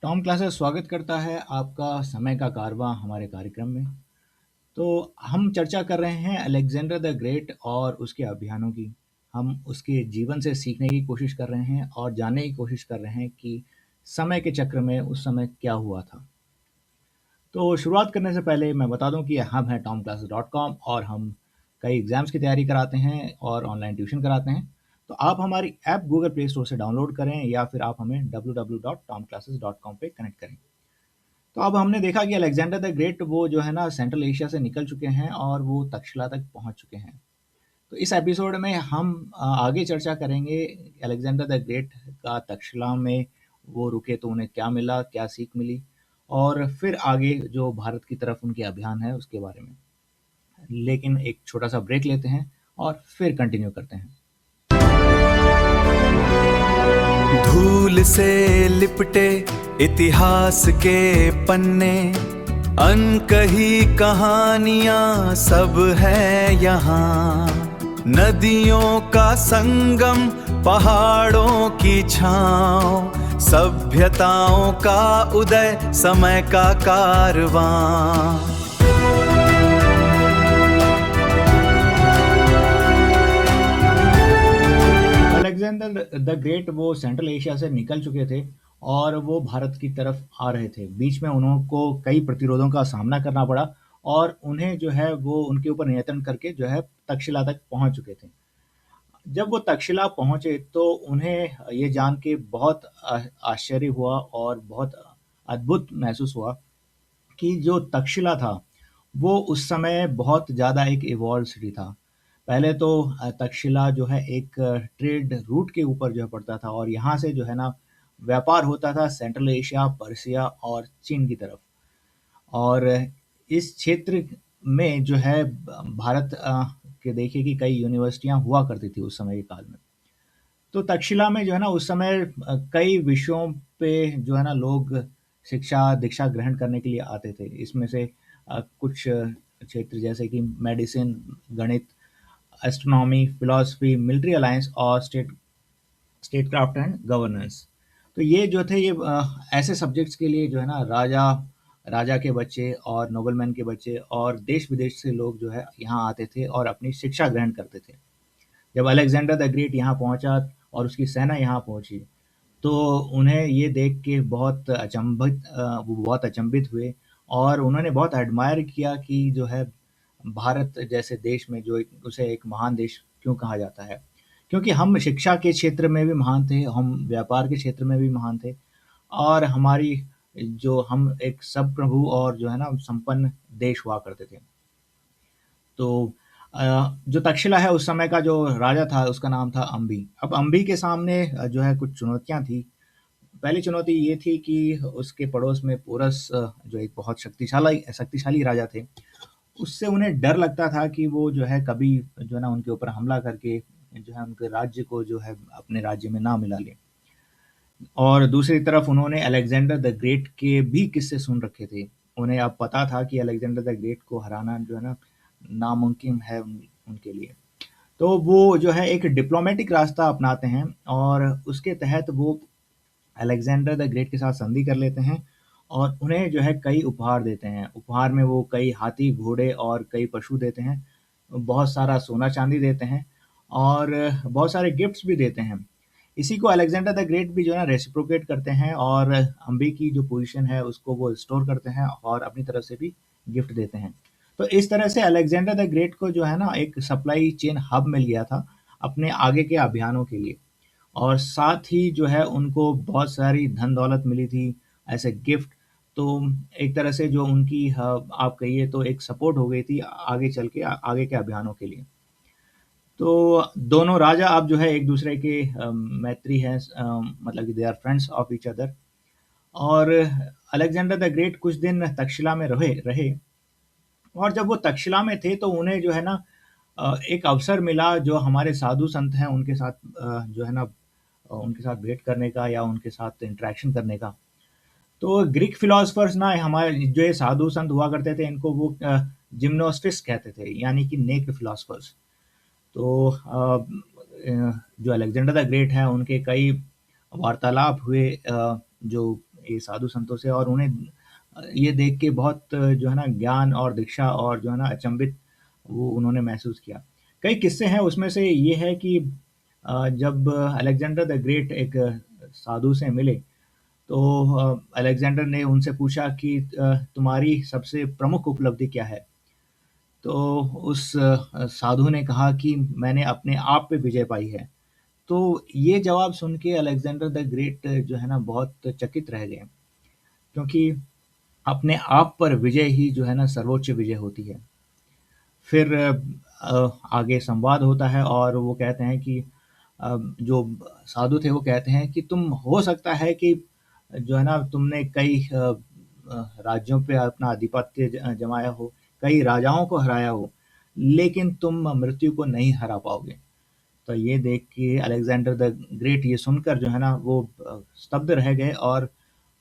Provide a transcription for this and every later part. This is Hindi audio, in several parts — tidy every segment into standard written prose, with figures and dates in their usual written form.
टॉम क्लासेस स्वागत करता है आपका समय का कारवां हमारे कार्यक्रम में। तो हम चर्चा कर रहे हैं अलेक्जेंडर द ग्रेट और उसके अभियानों की। हम उसके जीवन से सीखने की कोशिश कर रहे हैं और जानने की कोशिश कर रहे हैं कि समय के चक्र में उस समय क्या हुआ था। तो शुरुआत करने से पहले मैं बता दूं कि हम हैं tomclasses.com और हम कई एग्ज़ाम्स की तैयारी कराते हैं और ऑनलाइन ट्यूशन कराते हैं। तो आप हमारी ऐप गूगल प्ले स्टोर से डाउनलोड करें या फिर आप हमें www.tomclasses.com पे कनेक्ट करें। तो अब हमने देखा कि अलेक्जेंडर द ग्रेट वो जो है ना सेंट्रल एशिया से निकल चुके हैं और वो तक्षशिला तक पहुंच चुके हैं। तो इस एपिसोड में हम आगे चर्चा करेंगे अलेक्जेंडर द ग्रेट का तक्षशिला में वो रुके तो उन्हें क्या मिला, क्या सीख मिली और फिर आगे जो भारत की तरफ उनके अभियान है उसके बारे में। लेकिन एक छोटा सा ब्रेक लेते हैं और फिर कंटिन्यू करते हैं। धूल से लिपटे इतिहास के पन्ने, अनकही कहानियां सब है यहाँ। नदियों का संगम, पहाड़ों की छांव, सभ्यताओं का उदय, समय का कारवां। अलेक्जेंडर द ग्रेट वो सेंट्रल एशिया से निकल चुके थे और वो भारत की तरफ आ रहे थे। बीच में उनको कई प्रतिरोधों का सामना करना पड़ा और उन्हें जो है वो उनके ऊपर नियंत्रण करके जो है तक्षशिला तक पहुंच चुके थे। जब वो तक्षशिला पहुंचे तो उन्हें ये जान के बहुत आश्चर्य हुआ और बहुत अद्भुत महसूस हुआ कि जो तक्षशिला था वो उस समय बहुत ज़्यादा एक इवॉल्व सिटी था। पहले तो तक्षशिला जो है एक ट्रेड रूट के ऊपर जो है पड़ता था और यहाँ से जो है ना व्यापार होता था सेंट्रल एशिया, पर्शिया और चीन की तरफ। और इस क्षेत्र में जो है भारत के देखिए कि कई यूनिवर्सिटियाँ हुआ करती थी उस समय के काल में। तो तक्षशिला में जो है ना उस समय कई विषयों पे जो है ना लोग शिक्षा दीक्षा ग्रहण करने के लिए आते थे। इसमें से कुछ क्षेत्र जैसे कि मेडिसिन, गणित, एस्ट्रोनॉमी, फिलॉसफी, मिलिट्री अलायंस और स्टेटक्राफ्ट एंड गवर्नेंस। तो ये जो थे ये ऐसे सब्जेक्ट्स के लिए जो है ना राजा राजा के बच्चे और नोबलमैन के बच्चे और देश विदेश से लोग जो है यहाँ आते थे और अपनी शिक्षा ग्रहण करते थे। जब अलेक्जेंडर द ग्रेट यहाँ पहुंचा और उसकी सेना यहाँ पहुंची तो उन्हें ये देख के वो बहुत अचंभित हुए और उन्होंने बहुत एडमायर किया कि जो है भारत जैसे देश में उसे एक महान देश क्यों कहा जाता है। क्योंकि हम शिक्षा के क्षेत्र में भी महान थे, हम व्यापार के क्षेत्र में भी महान थे और हमारी जो हम एक सब प्रभु और जो है ना संपन्न देश हुआ करते थे। तो जो तक्षशिला है उस समय का जो राजा था उसका नाम था अंबी। अब अंबी के सामने जो है कुछ चुनौतियाँ थी। पहली चुनौती ये थी कि उसके पड़ोस में पोरस जो एक बहुत शक्तिशाली शक्तिशाली राजा थे, उससे उन्हें डर लगता था कि वो जो है कभी जो है ना उनके ऊपर हमला करके जो है उनके राज्य को जो है अपने राज्य में ना मिला ले। और दूसरी तरफ उन्होंने अलेक्जेंडर द ग्रेट के भी किस्से सुन रखे थे। उन्हें अब पता था कि अलेक्जेंडर द ग्रेट को हराना जो है ना नामुमकिन है उनके लिए। तो वो जो है एक डिप्लोमेटिक रास्ता अपनाते हैं और उसके तहत वो अलेक्जेंडर द ग्रेट के साथ संधि कर लेते हैं और उन्हें जो है कई उपहार देते हैं। उपहार में वो कई हाथी, घोड़े और कई पशु देते हैं। बहुत सारा सोना-चांदी देते हैं और बहुत सारे गिफ्ट्स भी देते हैं। इसी को अलेक्जेंडर द ग्रेट भी जो है ना रेसिप्रोकेट करते हैं और अंबी की जो पोज़ीशन है उसको वो रिस्टोर करते हैं और अपनी तरफ से भी गिफ्ट देते हैं। तो इस तरह से अलेक्जेंडर द ग्रेट को जो है ना एक सप्लाई चेन हब मिल गया था अपने आगे के अभियानों के लिए। और साथ ही जो है उनको बहुत सारी धन दौलत मिली थी एज़ अ गिफ्ट। तो एक तरह से जो उनकी आप कहिए तो एक सपोर्ट हो गई थी आगे चल के आगे के अभियानों के लिए। तो दोनों राजा अब जो है एक-दूसरे के मैत्री हैं, मतलब कि they are friends of each other. और अलेक्जेंडर द ग्रेट कुछ दिन तक्षशिला में रहे रहे और जब वो तक्षशिला में थे तो उन्हें जो है ना एक अवसर मिला जो हमारे साधु संत हैं उनके साथ जो है ना उनके साथ भेंट करने का या उनके साथ इंटरेक्शन करने का। तो ग्रीक फिलोसोफर्स ना हमारे जो ये साधु संत हुआ करते थे इनको वो जिम्नोस्टिस्ट कहते थे यानी कि नेक्ड फिलोसोफर्स। तो जो अलेक्जेंडर द ग्रेट हैं उनके कई वार्तालाप हुए जो ये साधु संतों से, और उन्हें ये देख के बहुत जो है ना ज्ञान और दीक्षा और जो है ना अचंभित वो उन्होंने महसूस किया। कई किस्से हैं, उसमें से ये है कि जब अलेक्जेंडर द ग्रेट एक साधु से मिले, तो अलेक्जेंडर ने उनसे पूछा कि तुम्हारी सबसे प्रमुख उपलब्धि क्या है? तो उस साधु ने कहा कि मैंने अपने आप पे विजय पाई है। तो ये जवाब सुन के अलेक्जेंडर द ग्रेट जो है ना बहुत चकित रह गए, क्योंकि अपने आप पर विजय ही जो है ना सर्वोच्च विजय होती है। फिर आगे संवाद होता है और वो कहते हैं कि जो साधु थे वो कहते हैं कि तुम हो सकता है कि जो है ना तुमने कई राज्यों पे अपना आधिपत्य जमाया हो, कई राजाओं को हराया हो, लेकिन तुम मृत्यु को नहीं हरा पाओगे। तो ये देख के अलेक्जेंडर द ग्रेट ये सुनकर जो है ना वो स्तब्ध रह गए और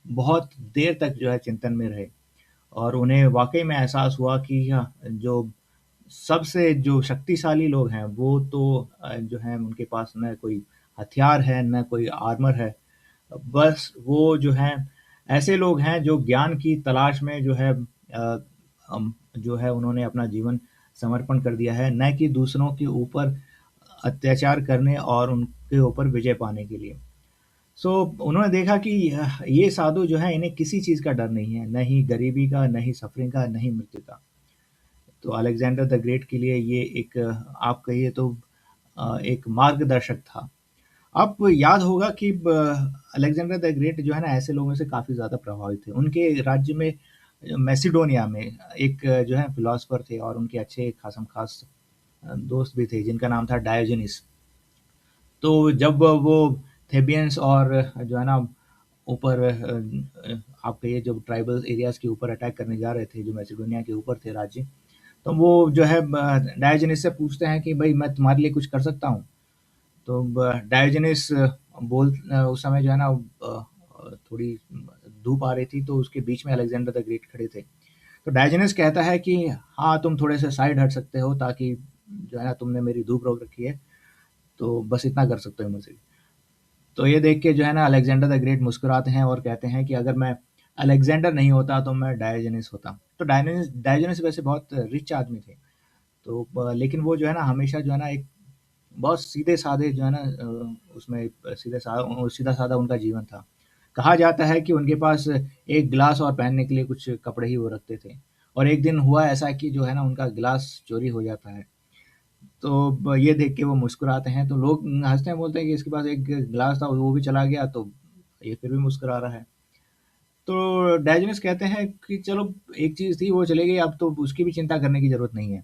बहुत देर तक जो है चिंतन में रहे, और उन्हें वाक़ई में एहसास हुआ कि जो सबसे जो शक्तिशाली लोग हैं वो तो जो है उनके पास न कोई हथियार है, न कोई आर्मर है। बस वो जो हैं ऐसे लोग हैं जो ज्ञान की तलाश में जो है जो है उन्होंने अपना जीवन समर्पण कर दिया है, न कि दूसरों के ऊपर अत्याचार करने और उनके ऊपर विजय पाने के लिए। सो उन्होंने देखा कि ये साधु जो है इन्हें किसी चीज़ का डर नहीं है, न ही गरीबी का, न ही सफ़रिंग का, न ही मृत्यु का। तो अलेक्जेंडर द ग्रेट के लिए ये एक आप कहिए तो एक मार्गदर्शक था। आपको याद होगा कि अलेक्जेंडर द ग्रेट जो है ना ऐसे लोगों से काफ़ी ज़्यादा प्रभावित थे। उनके राज्य में मैसिडोनिया में एक जो है फिलॉसफर थे और उनके अच्छे खासम-खास दोस्त भी थे जिनका नाम था डायोजेनिस। तो जब वो थेबियंस और जो है ना ऊपर आप कहिए जब ट्राइबल एरियाज़ के ऊपर अटैक करने जा रहे थे, जो मैसिडोनिया के ऊपर थे राज्य, तो वो जो है डायोजेनिस से पूछते हैं कि भाई मैं तुम्हारे लिए कुछ कर सकता हूँ? तो डायोजेनिस उस समय जो है ना थोड़ी धूप आ रही थी, तो उसके बीच में अलेक्जेंडर द ग्रेट खड़े थे। तो डायोजेनिस कहता है कि हाँ, तुम थोड़े से साइड हट सकते हो ताकि जो है ना तुमने मेरी धूप रोक रखी है, तो बस इतना कर सकते हो मुझसे। तो ये देख के जो है ना अलेक्जेंडर द ग्रेट मुस्कुराते हैं और कहते हैं कि अगर मैं अलेक्जेंडर नहीं होता तो मैं डायोजेनिस होता। तो डायोजेनिस डायोजेनिस वैसे बहुत रिच आदमी थे। तो लेकिन वो जो है ना हमेशा जो है ना एक बहुत सीधे-साधे जो है ना उसमें सीधा-साधा उनका जीवन था। कहा जाता है कि उनके पास एक गिलास और पहनने के लिए कुछ कपड़े ही वो रखते थे, और एक दिन हुआ ऐसा कि जो है ना उनका गिलास चोरी हो जाता है। तो ये देख के वो मुस्कुराते हैं, तो लोग हँसते हैं, बोलते हैं कि इसके पास एक गिलास था वो भी चला गया, तो ये फिर भी मुस्कुरा रहा है। तो डायोजेनिस कहते हैं कि चलो एक चीज़ थी वो चली गई, अब तो उसकी भी चिंता करने की ज़रूरत नहीं है।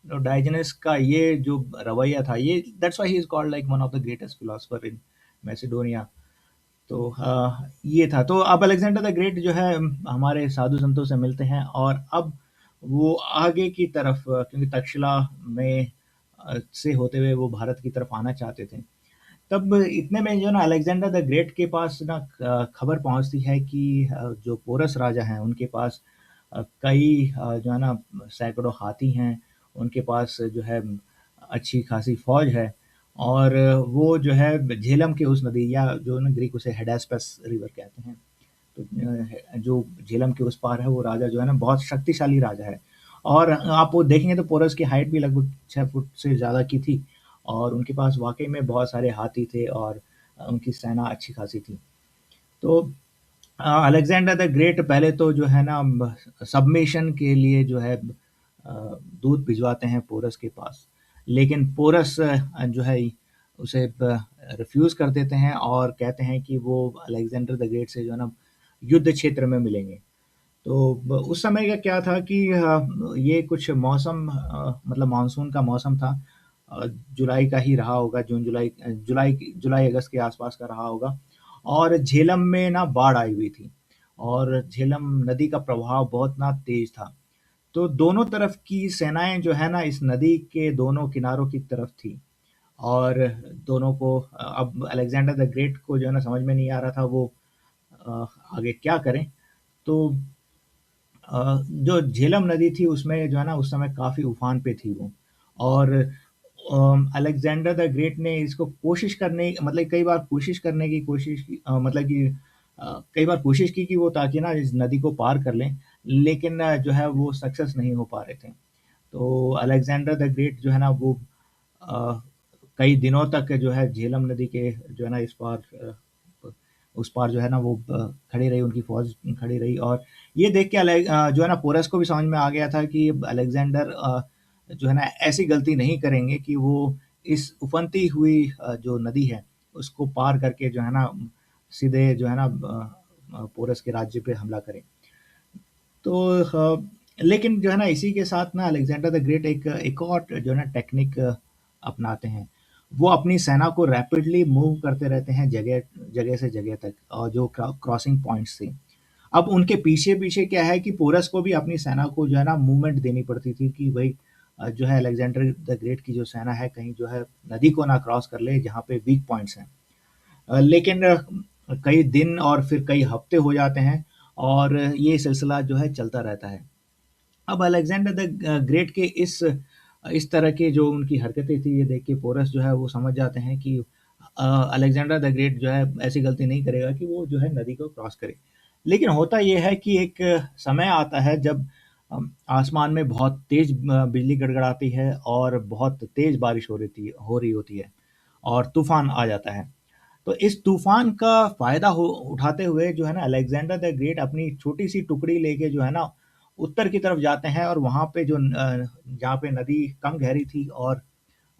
तो डायोजेनिस का ये जो रवैया था, ये that's why he is called like one of the greatest philosopher in Macedonia. तो ये था। तो अब अलेक्जेंडर द ग्रेट जो है हमारे साधु संतों से मिलते हैं, और अब वो आगे की तरफ क्योंकि तक्षशिला में से होते हुए वो भारत की तरफ आना चाहते थे। तब इतने में जो है ना अलेक्जेंडर द ग्रेट के पास ना खबर पहुंचती है कि जो पोरस राजा हैं उनके पास कई जो है ना सैकड़ों हाथी हैं, उनके पास जो है अच्छी खासी फौज है, और वो जो है झेलम के उस नदी, या जो ना ग्रीक उसे हेडास्पस रिवर कहते हैं, तो जो झेलम के उस पार है वो राजा जो है ना बहुत शक्तिशाली राजा है। और आप वो देखेंगे तो पोरस की हाइट भी लगभग 6 फुट से ज़्यादा की थी, और उनके पास वाकई में बहुत सारे हाथी थे, और उनकी सेना अच्छी खासी थी। तो अलेक्जेंडर द ग्रेट पहले तो जो है ना सबमिशन के लिए जो है दूत भिजवाते हैं पोरस के पास, लेकिन पोरस जो है उसे रिफ्यूज़ कर देते हैं और कहते हैं कि वो अलेक्जेंडर द ग्रेट से जो है ना युद्ध क्षेत्र में मिलेंगे। तो उस समय का क्या था कि ये कुछ मौसम मतलब मानसून का मौसम था। जुलाई का ही रहा होगा, जून जुलाई जुलाई अगस्त के आसपास का रहा होगा, और झेलम में ना बाढ़ आई हुई थी, और झेलम नदी का प्रवाह बहुत ना तेज था। तो दोनों तरफ की सेनाएं जो है ना इस नदी के दोनों किनारों की तरफ थी, और दोनों को अब अलेक्जेंडर द ग्रेट को जो है ना समझ में नहीं आ रहा था वो अ, आगे क्या करें। तो जो झेलम नदी थी उसमें जो है ना उस समय काफ़ी उफान पे थी वो, और अलेक्जेंडर द ग्रेट ने इसको कोशिश करने मतलब कई बार कोशिश करने की कोशिश की, मतलब कि कई बार कोशिश की कि वो ताकि ना इस नदी को पार कर लें, लेकिन जो है वो सक्सेस नहीं हो पा रहे थे। तो अलेक्जेंडर द ग्रेट जो है ना वो अ, कई दिनों तक जो है झेलम नदी के जो है ना इस पार उस पार जो है ना वो खड़ी रही, उनकी फ़ौज खड़ी रही। और ये देख के जो है ना पोरस को भी समझ में आ गया था कि अलेक्जेंडर जो है ना ऐसी गलती नहीं करेंगे कि वो इस उफनती हुई जो नदी है उसको पार करके जो है ना सीधे जो है ना पोरस के राज्य पे हमला करें। तो लेकिन जो है ना इसी के साथ ना अलेक्जेंडर द ग्रेट एक एक और जो है ना टेक्निक अपनाते हैं। वो अपनी सेना को रैपिडली मूव करते रहते हैं जगह जगह से जगह तक, और जो क्रॉसिंग पॉइंट्स थे। अब उनके पीछे पीछे क्या है कि पोरस को भी अपनी सेना को जो है ना मूवमेंट देनी पड़ती थी कि भाई जो है अलेक्जेंडर द ग्रेट की जो सेना है कहीं जो है नदी को ना क्रॉस कर ले जहाँ पे वीक पॉइंट्स हैं। लेकिन कई दिन और फिर कई हफ्ते हो जाते हैं और ये सिलसिला जो है चलता रहता है। अब अलेक्जेंडर द ग्रेट के इस तरह के जो उनकी हरकतें थी ये देख के पोरस जो है वो समझ जाते हैं कि अलेक्जेंडर द ग्रेट जो है ऐसी गलती नहीं करेगा कि वो जो है नदी को क्रॉस करे। लेकिन होता ये है कि एक समय आता है जब आसमान में बहुत तेज बिजली गड़गड़ाती है और बहुत तेज बारिश हो रही होती है और तूफान आ जाता है। तो इस तूफान का फ़ायदा हो उठाते हुए जो है ना अलेक्जेंडर द ग्रेट अपनी छोटी-सी टुकड़ी लेके जो है ना उत्तर की तरफ जाते हैं और वहाँ पे जहाँ पे नदी कम गहरी थी और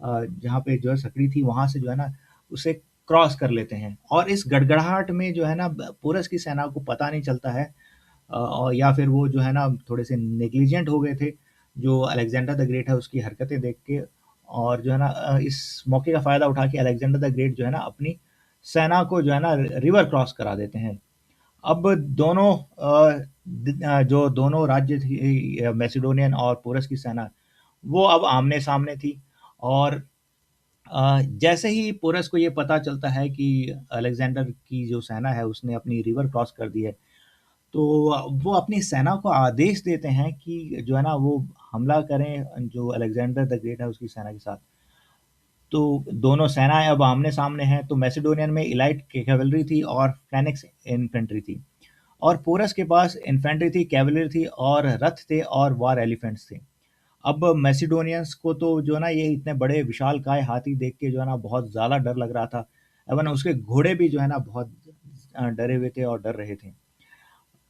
जहाँ पे जो है सकड़ी थी वहाँ से जो है ना उसे क्रॉस कर लेते हैं। और इस गड़गड़ाहट में जो है ना पोरस की सेना को पता नहीं चलता है, और या फिर वो जो है ना थोड़े से नेग्लिजेंट हो गए थे जो अलेक्जेंडर द ग्रेट है उसकी हरकतें देख के। और जो है ना इस मौके का फ़ायदा उठा के अलेक्जेंडर द ग्रेट जो है ना अपनी सेना को जो है ना रिवर क्रॉस करा देते हैं। अब जो दोनों राज्य थी मैसिडोनियन और पोरस की सेना, वो अब आमने-सामने थी। और जैसे ही पोरस को ये पता चलता है कि अलेक्जेंडर की जो सेना है उसने अपनी रिवर क्रॉस कर दी है, तो वो अपनी सेना को आदेश देते हैं कि जो है ना वो हमला करें जो अलेक्जेंडर द ग्रेट है उसकी सेना के साथ। तो दोनों सेनाएँ अब आमने-सामने हैं, तो मैसिडोनियन में इलाइट कैवेलरी थी और फेनिक्स इन्फेंट्री थी। और पोरस के पास इन्फेंट्री थी, कैवेलरी थी और रथ थे और वार एलिफेंट्स थे। अब मैसिडोनियंस को तो जो है ना ये इतने बड़े विशालकाय हाथी देख के जो है ना बहुत ज़्यादा डर लग रहा था। एवन उसके घोड़े भी जो है ना बहुत डरे हुए थे और डर रहे थे।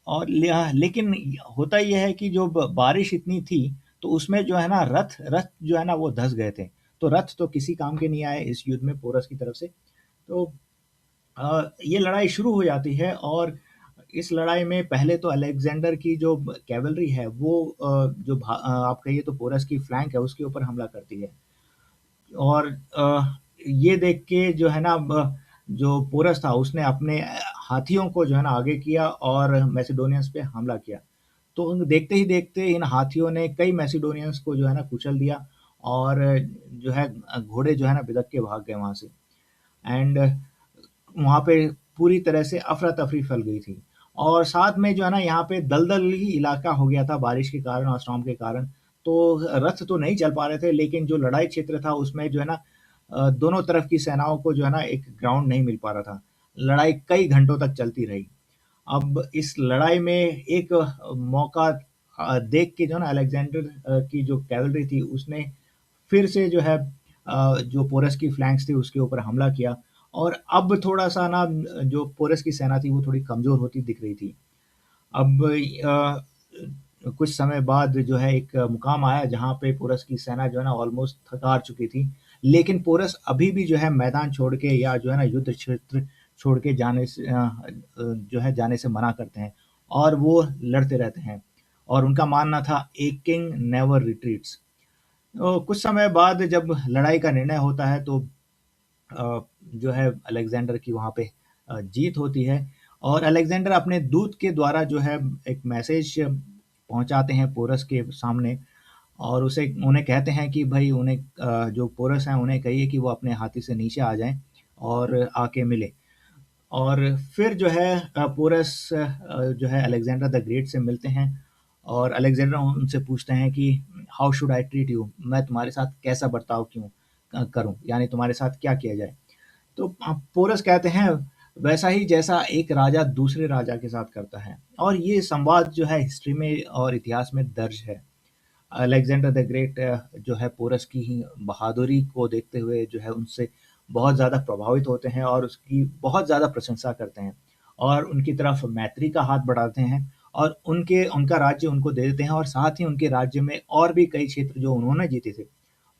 और लेकिन होता ये है कि जो बारिश इतनी थी तो उसमें जो है ना रथ रथ जो है ना वो धंस गए थे। तो रथ तो किसी काम के नहीं आए इस युद्ध में पोरस की तरफ से। तो ये लड़ाई शुरू हो जाती है और इस लड़ाई में पहले तो अलेक्जेंडर की जो कैवलरी है वो आप कहिए तो पोरस की फ्लैंक है उसके ऊपर हमला करती है। और ये देख के जो है ना जो पोरस था उसने अपने हाथियों को जो है ना आगे किया और मैसिडोनियंस पे हमला किया। तो देखते ही देखते इन हाथियों ने कई मैसिडोनियंस को जो है ना कुचल दिया और जो है घोड़े जो है ना बिदक के भाग गए वहाँ से। एंड वहाँ पे पूरी तरह से अफ़रा-तफ़री फैल गई थी। और साथ में जो है ना यहाँ पे दलदल ही इलाका हो गया था बारिश के कारण और स्टॉर्म के कारण। तो रथ तो नहीं चल पा रहे थे लेकिन जो लड़ाई क्षेत्र था उसमें जो है ना दोनों तरफ की सेनाओं को जो है ना एक ग्राउंड नहीं मिल पा रहा था। लड़ाई कई घंटों तक चलती रही। अब इस लड़ाई में एक मौका देख के जो है ना अलेक्जेंडर की जो कैवलरी थी उसने फिर से जो है जो पोरस की फ्लैंक्स थी उसके ऊपर हमला किया। और अब थोड़ा-सा ना जो पोरस की सेना थी वो थोड़ी कमज़ोर होती दिख रही थी। अब कुछ समय बाद जो है एक मुकाम आया जहाँ पे पोरस की सेना जो है ना ऑलमोस्ट थक हार चुकी थी। लेकिन पोरस अभी भी जो है मैदान छोड़ के या जो है ना युद्ध क्षेत्र छोड़ के जो है जाने से मना करते हैं और वो लड़ते रहते हैं। और उनका मानना था ए किंग नेवर रिट्रीट्स। तो कुछ समय बाद जब लड़ाई का निर्णय होता है तो जो है अलेक्जेंडर की वहाँ पे जीत होती है। और अलेक्जेंडर अपने दूत के द्वारा जो है एक मैसेज पहुँचाते हैं पोरस के सामने और उसे उन्हें कहते हैं कि भाई उन्हें जो पोरस हैं उन्हें कहिए कि वो अपने हाथी से नीचे आ जाएँ और आके मिलें। और फिर जो है पोरस जो है अलेक्जेंडर द ग्रेट से मिलते हैं और अलेक्जेंडर उनसे पूछते हैं कि how should I treat you? मैं तुम्हारे साथ कैसा बर्ताव करूँ? यानी तुम्हारे साथ क्या किया जाए? तो पोरस कहते हैं वैसा ही जैसा एक राजा दूसरे राजा के साथ करता है। और ये संवाद जो है हिस्ट्री में और इतिहास में दर्ज है। अलेक्जेंडर द ग्रेट जो है पोरस की ही बहादुरी को देखते हुए जो है उनसे बहुत ज़्यादा प्रभावित होते हैं और उसकी बहुत ज़्यादा प्रशंसा करते हैं और उनकी तरफ मैत्री का हाथ बढ़ाते हैं और उनके उनका राज्य उनको दे देते हैं और साथ ही उनके राज्य में और भी कई क्षेत्र जो उन्होंने जीते थे,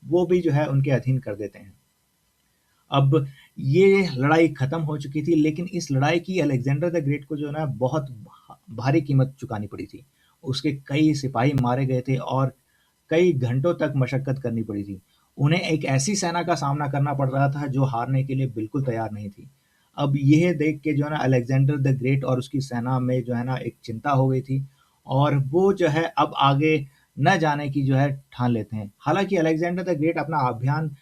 वो भी जो है उनके अधीन कर देते हैं। अब ये लड़ाई खत्म हो चुकी थी, लेकिन इस लड़ाई की अलेक्जेंडर द ग्रेट को जो है ना बहुत भारी कीमत चुकानी पड़ी थी। उसके कई सिपाही मारे गए थे और कई घंटों तक मशक्कत करनी पड़ी थी। उन्हें एक ऐसी सेना का सामना करना पड़ रहा था जो हारने के लिए बिल्कुल तैयार नहीं थी। अब यह देख के जो है ना अलेक्जेंडर द ग्रेट और उसकी सेना में जो है ना एक चिंता हो गई थी और वो जो है अब आगे न जाने की जो है ठान लेते हैं। हालाँकि अलेक्जेंडर द ग्रेट अपना अभियान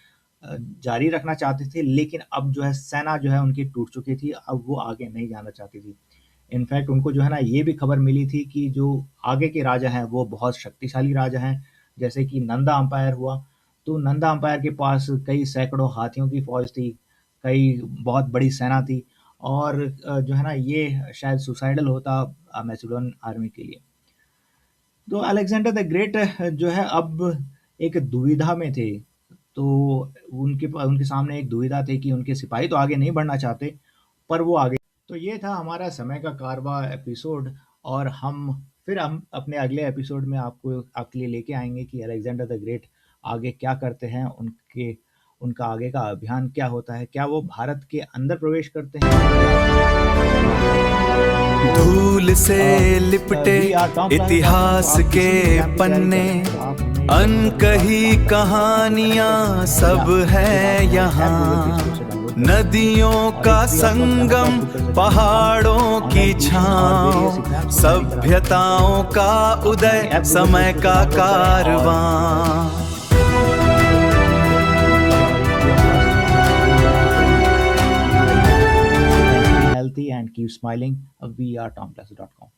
जारी रखना चाहते थे, लेकिन अब जो है सेना जो है उनकी टूट चुकी थी, अब वो आगे नहीं जाना चाहती थी। इनफैक्ट उनको जो है ना ये भी खबर मिली थी कि जो आगे के राजा हैं वो बहुत शक्तिशाली राजा हैं, जैसे कि नंदा अम्पायर हुआ। तो नंदा अम्पायर के पास कई सैकड़ों हाथियों की फ़ौज थी, कई बहुत बड़ी सेना थी और जो है ना ये शायद सुसाइडल होता मैसिडोनियन आर्मी के लिए। तो अलेक्जेंडर द ग्रेट जो है अब एक दुविधा में थे। तो उनके सामने एक दुविधा थी कि उनके सिपाही तो आगे नहीं बढ़ना चाहते, पर वो आगे। तो ये था हमारा समय का कारवां एपिसोड और हम अपने अगले एपिसोड में आपको आपके लिए लेके आएँगे कि अलेक्जेंडर द ग्रेट आगे क्या करते हैं, उनका आगे का अभियान क्या होता है? क्या वो भारत के अंदर प्रवेश करते हैं धूल से लिपटे इतिहास के पन्ने, अनकही कहानियां सब है यहाँ। नदियों का संगम, पहाड़ों की छांव, सभ्यताओं का उदय, समय का कारवां। healthy and keep smiling. We are tomclassic.com.